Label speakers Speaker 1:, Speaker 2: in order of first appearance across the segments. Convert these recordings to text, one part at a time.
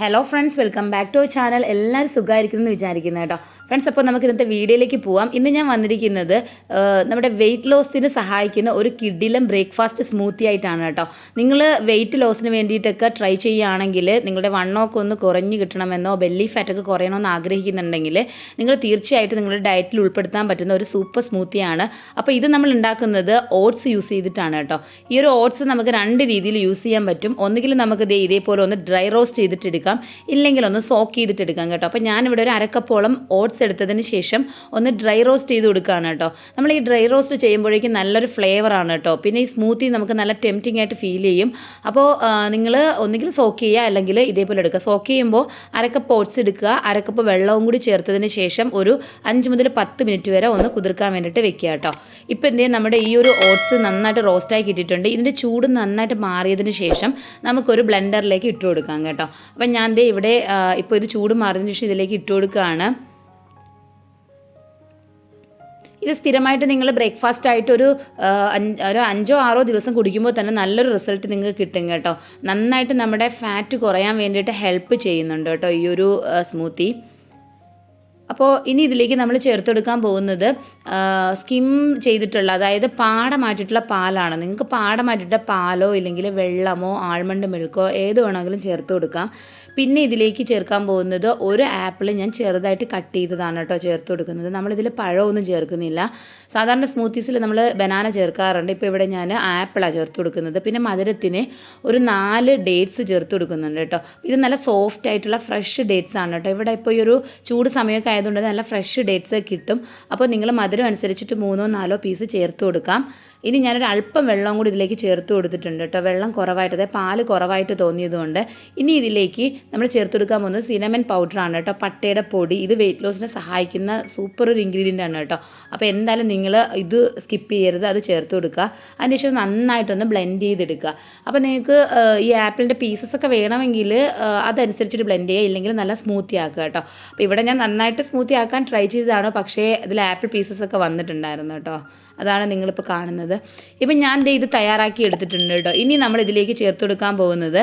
Speaker 1: Hello friends, welcome back to our channel. എല്ലാവരും സുഖമായിരിക്കുമെന്ന് വിചാരിക്കുന്നത് കേട്ടോ. ഫ്രണ്ട്സ്, അപ്പോൾ നമുക്ക് ഇന്നത്തെ വീഡിയോയിലേക്ക് പോവാം. ഇന്ന് ഞാൻ വന്നിരിക്കുന്നത് നമ്മുടെ വെയിറ്റ് ലോസിന് സഹായിക്കുന്ന ഒരു കിഡിലും ബ്രേക്ക്ഫാസ്റ്റ് സ്മൂത്തി ആയിട്ടാണ് കേട്ടോ. നിങ്ങൾ വെയിറ്റ് ലോസിന് വേണ്ടിയിട്ടൊക്കെ ട്രൈ ചെയ്യുകയാണെങ്കിൽ, നിങ്ങളുടെ വണ്ണമൊക്കെ ഒന്ന് കുറഞ്ഞ് കിട്ടണമെന്നോ ബെല്ലി ഫാറ്റൊക്കെ കുറയണമെന്ന് ആഗ്രഹിക്കുന്നുണ്ടെങ്കിൽ നിങ്ങൾ തീർച്ചയായിട്ടും നിങ്ങളുടെ ഡയറ്റിൽ ഉൾപ്പെടുത്താൻ പറ്റുന്ന ഒരു സൂപ്പർ സ്മൂത്തിയാണ്. അപ്പോൾ ഇത് നമ്മൾ ഉണ്ടാക്കുന്നത് ഓട്സ് യൂസ് ചെയ്തിട്ടാണ് കേട്ടോ. ഈ ഒരു ഓട്സ് നമുക്ക് രണ്ട് രീതിയിൽ യൂസ് ചെയ്യാൻ പറ്റും. ഒന്നുകിൽ നമുക്ക് ഇതേപോലെ ഒന്ന് ഡ്രൈ റോസ്റ്റ് ചെയ്തിട്ടെടുക്കാം, ഇല്ലെങ്കിൽ ഒന്ന് സോക്ക് ചെയ്തിട്ടെടുക്കാം കേട്ടോ. അപ്പോൾ ഞാനിവിടെ ഒരു അരക്കപ്പോളം ഓട്സ് എടുത്തതിന് ശേഷം ഒന്ന് ഡ്രൈ റോസ്റ്റ് ചെയ്ത് കൊടുക്കുകയാണ് കേട്ടോ. നമ്മൾ ഈ ഡ്രൈ റോസ്റ്റ് ചെയ്യുമ്പോഴേക്കും നല്ലൊരു ഫ്ലേവറാണ് കേട്ടോ. പിന്നെ ഈ സ്മൂത്തി നമുക്ക് നല്ല ടെംപ്റ്റിംഗ് ആയിട്ട് ഫീൽ ചെയ്യും. അപ്പോൾ നിങ്ങൾ ഒന്നുകിൽ സോക്ക് ചെയ്യുക, അല്ലെങ്കിൽ ഇതേപോലെ എടുക്കുക. സോക്ക് ചെയ്യുമ്പോൾ അരക്കപ്പ് ഓട്സ് എടുക്കുക, അരക്കപ്പ് വെള്ളവും കൂടി ചേർത്തതിന് ശേഷം ഒരു 5 മുതൽ 10 മിനിറ്റ് വരെ ഒന്ന് കുതിർക്കാൻ വേണ്ടിയിട്ട് വെക്കുക കേട്ടോ. ഇപ്പോൾ എന്ത് ചെയ്യും, നമ്മുടെ ഈ ഒരു ഓട്സ് നന്നായിട്ട് റോസ്റ്റായി കിട്ടിയിട്ടുണ്ട്. ഇതിൻ്റെ ചൂട് നന്നായിട്ട് മാറിയതിന് ശേഷം നമുക്കൊരു ബ്ലെൻഡറിലേക്ക് ഇട്ട് കൊടുക്കാം കേട്ടോ. അപ്പം ഞാൻ ഇവിടെ ഇപ്പോൾ ഇത് ചൂട് മാറിയതിന് ശേഷം ഇതിലേക്ക് ഇട്ട് കൊടുക്കുകയാണ്. ഇത് സ്ഥിരമായിട്ട് നിങ്ങൾ ബ്രേക്ക്ഫാസ്റ്റ് ആയിട്ട് ഒരു 5 or 6 ദിവസം കുടിക്കുമ്പോൾ തന്നെ നല്ലൊരു റിസൾട്ട് നിങ്ങൾക്ക് കിട്ടും കേട്ടോ. നന്നായിട്ട് നമ്മുടെ ഫാറ്റ് കുറയാൻ വേണ്ടിയിട്ട് ഹെൽപ്പ് ചെയ്യുന്നുണ്ട് കേട്ടോ ഈ ഒരു സ്മൂത്തി. അപ്പോൾ ഇനി ഇതിലേക്ക് നമ്മൾ ചേർത്തെടുക്കാൻ പോകുന്നത് സ്കിം ചെയ്തിട്ടുള്ള, അതായത് പാട മാറ്റിയിട്ടുള്ള പാലാണ്. നിങ്ങൾക്ക് പാട മാറ്റിയിട്ടുള്ള പാലോ ഇല്ലെങ്കിൽ വെള്ളമോ ആൽമണ്ട് മിൽക്കോ ഏത് വേണമെങ്കിലും ചേർത്ത് കൊടുക്കാം. പിന്നെ ഇതിലേക്ക് ചേർക്കാൻ പോകുന്നത് ഒരു ആപ്പിൾ ഞാൻ ചെറുതായിട്ട് കട്ട് ചെയ്തതാണ് കേട്ടോ ചേർത്ത് കൊടുക്കുന്നത്. നമ്മളിതിൽ പഴമൊന്നും ചേർക്കുന്നില്ല. സാധാരണ സ്മൂത്തീസിൽ നമ്മൾ ബനാന ചേർക്കാറുണ്ട്. ഇപ്പോൾ ഇവിടെ ഞാൻ ആപ്പിളാണ് ചേർത്ത് കൊടുക്കുന്നത്. പിന്നെ മധുരത്തിന് ഒരു 4 ഡേറ്റ്സ് ചേർത്ത് കൊടുക്കുന്നുണ്ട് കേട്ടോ. ഇത് നല്ല സോഫ്റ്റ് ആയിട്ടുള്ള ഫ്രഷ് ഡേറ്റ്സ് ആണ് കേട്ടോ. ഇവിടെ ഇപ്പോൾ ഈ ഒരു ചൂട് സമയമൊക്കെ ആയതുകൊണ്ട് നല്ല ഫ്രഷ് ഡേറ്റ്സ് കിട്ടും. അപ്പോൾ നിങ്ങൾ മധുരം അനുസരിച്ചിട്ട് 3-4 പീസ് ചേർത്ത് കൊടുക്കാം. ഇനി ഞാനൊരു അല്പം വെള്ളം കൂടി ഇതിലേക്ക് ചേർത്ത് കൊടുത്തിട്ടുണ്ട് കേട്ടോ. വെള്ളം കുറവായിട്ട്, അതായത് പാല് കുറവായിട്ട് തോന്നിയതുകൊണ്ട്. ഇനി ഇതിലേക്ക് നമ്മൾ ചേർത്ത് കൊടുക്കാൻ പോകുന്നത് സിനമൻ പൗഡറാണ് കേട്ടോ, പട്ടയുടെ പൊടി. ഇത് വെയിറ്റ് ലോസിനെ സഹായിക്കുന്ന സൂപ്പർ ഒരു ഇൻഗ്രീഡിയൻ്റ് ആണ് കേട്ടോ. അപ്പോൾ എന്തായാലും നിങ്ങൾ ഇത് സ്കിപ്പ് ചെയ്യരുത്, അത് ചേർത്ത് കൊടുക്കുക. അതിനുശേഷം നന്നായിട്ടൊന്ന് ബ്ലെൻഡ് ചെയ്തെടുക്കുക. അപ്പോൾ നിങ്ങൾക്ക് ഈ ആപ്പിളിൻ്റെ പീസസ് ഒക്കെ വേണമെങ്കിൽ അതനുസരിച്ചിട്ട് ബ്ലെൻഡ് ചെയ്യുക, ഇല്ലെങ്കിൽ നല്ല സ്മൂത്തി ആക്കുക കേട്ടോ. അപ്പോൾ ഇവിടെ ഞാൻ നന്നായിട്ട് സ്മൂത്തി ആക്കാൻ ട്രൈ ചെയ്തതാണ്, പക്ഷേ ഇതിൽ ആപ്പിൾ പീസസ് ഒക്കെ വന്നിട്ടുണ്ടായിരുന്നു കേട്ടോ. അതാണ് നിങ്ങളിപ്പോൾ കാണുന്നത്. ഇപ്പം ഞാൻ ഇത് തയ്യാറാക്കി എടുത്തിട്ടുണ്ട് കേട്ടോ. ഇനി നമ്മൾ ഇതിലേക്ക് ചേർത്ത് കൊടുക്കാൻ പോകുന്നത്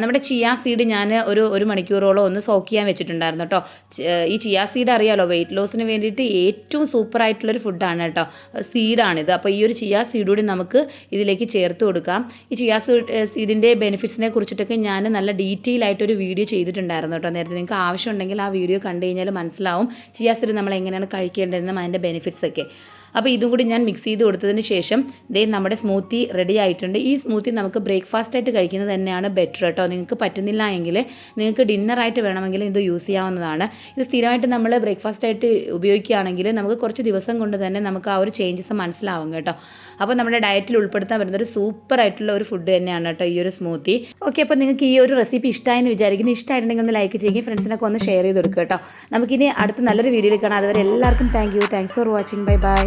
Speaker 1: നമ്മുടെ ചിയാ സീഡ് ഞാൻ ഒരു മണിക്കൂറോളം ഒന്ന് സോക്ക് ചെയ്യാൻ വെച്ചിട്ടുണ്ടായിരുന്നു കേട്ടോ. ഈ ചിയാ സീഡ് അറിയാലോ, വെയിറ്റ് ലോസിന് വേണ്ടിയിട്ട് ഏറ്റവും സൂപ്പറായിട്ടുള്ളൊരു ഫുഡാണ് കേട്ടോ, സീഡാണിത്. അപ്പോൾ ഈ ഒരു ചിയാ സീഡ് കൂടി നമുക്ക് ഇതിലേക്ക് ചേർത്ത് കൊടുക്കാം. ഈ ചിയാ സീഡിൻ്റെ ബെനിഫിറ്റ്സിനെ കുറിച്ചിട്ടൊക്കെ ഞാൻ നല്ല ഡീറ്റെയിൽ ആയിട്ടൊരു വീഡിയോ ചെയ്തിട്ടുണ്ടായിരുന്നു കേട്ടോ. നേരത്തെ നിങ്ങൾക്ക് ആവശ്യമുണ്ടെങ്കിൽ ആ വീഡിയോ കണ്ടു കഴിഞ്ഞാൽ മനസ്സിലാവും ചിയാ സീഡ് നമ്മൾ എങ്ങനെയാണ് കഴിക്കേണ്ടതെന്നും അതിൻ്റെ ബെനിഫിറ്റ്സ് ഒക്കെ. അപ്പോൾ ഇതും കൂടി ഞാൻ മിക്സ് ചെയ്ത് കൊടുത്തതിന് ശേഷം നമ്മുടെ സ്മൂത്തി റെഡി ആയിട്ടുണ്ട്. ഈ സ്മൂത്തി നമുക്ക് ബ്രേക്ക്ഫാസ്റ്റായിട്ട് കഴിക്കുന്നത് തന്നെയാണ് ബെറ്റർ കേട്ടോ. നിങ്ങൾക്ക് പറ്റുന്നില്ല എങ്കിൽ നിങ്ങൾക്ക് ഡിന്നറായിട്ട് വേണമെങ്കിൽ ഇത് യൂസ് ചെയ്യാവുന്നതാണ്. ഇത് സ്ഥിരമായിട്ട് നമ്മൾ ബ്രേക്ക്ഫാസ്റ്റായിട്ട് ഉപയോഗിക്കുകയാണെങ്കിൽ നമുക്ക് കുറച്ച് ദിവസം കൊണ്ട് തന്നെ നമുക്ക് ആ ഒരു ചേഞ്ചസ് മനസ്സിലാവും കേട്ടോ. അപ്പോൾ നമ്മുടെ ഡയറ്റിൽ ഉൾപ്പെടുത്താൻ വരുന്ന ഒരു സൂപ്പറായിട്ടുള്ള ഒരു ഫുഡ് തന്നെയാണ് കേട്ടോ ഈ ഒരു സ്മൂത്തി. ഓക്കെ, അപ്പോൾ നിങ്ങൾക്ക് ഈ ഒരു റെസിപ്പി ഇഷ്ടമായെന്ന് വിചാരിക്കുന്നു. ഇഷ്ടമായിട്ടുണ്ടെങ്കിൽ ഒന്ന് ലൈക്ക് ചെയ്യുകയും ഫ്രണ്ട്സിനൊക്കെ ഒന്ന് ഷെയർ ചെയ്ത് കൊടുക്കുക കേട്ടോ. നമുക്കിനി അടുത്ത നല്ലൊരു വീഡിയോയിൽ കാണാം. അതുവരെ എല്ലാവർക്കും thanks for watching. Bye bye.